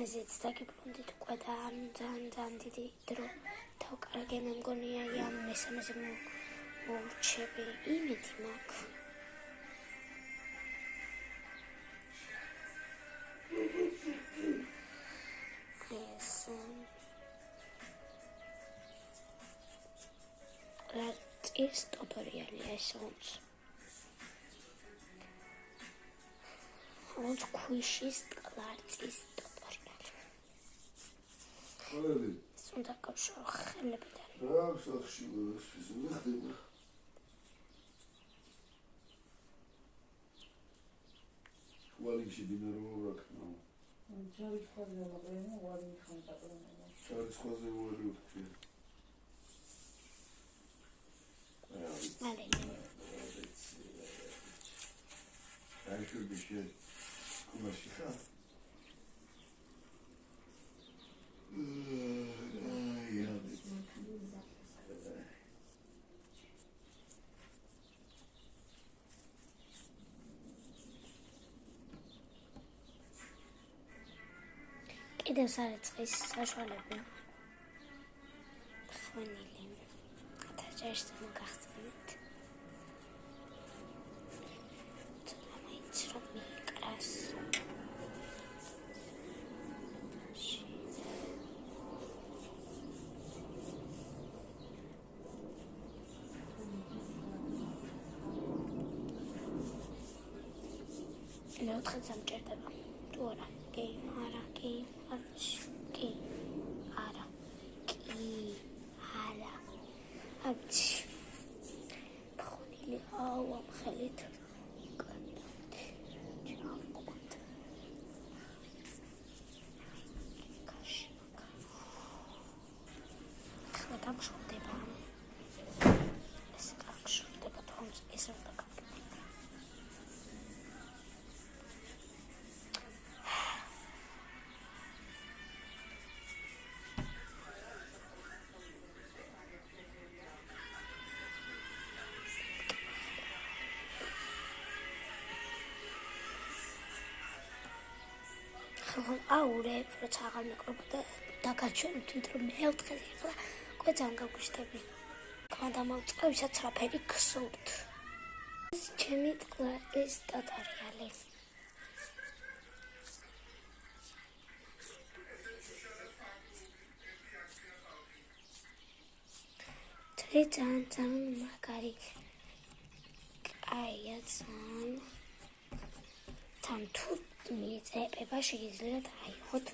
მეზეც დაგიბრუნდით უკვე და ძალიან დიდი დრო დავკარგე, მე მგონია ამ მესამეზე მოურჩები, იმედი მაქვს. ეს ტუტორიალია ეს ონც ქვიშის კლარწის ტუტორიალი. ეს უნდა გავშორო ხელებიდან. სახში ხდება. ვალიში დინარო რაკნა. ჯარის ხაზე ვაყრენა, ვალიში ხონტაყრენა. ჯარის ხაზე ვალი ვთქვი. I should be sure. Come on, Shika. კიდევ სარეცხის საშუალება. ხონილი. ათაჭერს მოგახსენეთ. მეოთხე სამჭირდება. თუ არა, კი, არა, კი, კი, არა, კი, არა. აჩ. ხონილი აუ ამ ხელით. გამშორდება. ეს გამშორდება თუმცა ეს არ დაგაკეთე. ხო, აურე, როცა აღარ მეკრობა და დაგაჩვენოთ, რომ მეოთხეზე ახლა ძალიან გაგვიშტები. კვანდა მომწყე ვისაც რაფერი გსურთ. ეს ჩემი კლასის ტუტორიალი. ძალიან მაგარი. კაია ძალიან. თან თუ მიეწება შეიძლება დაიღოთ.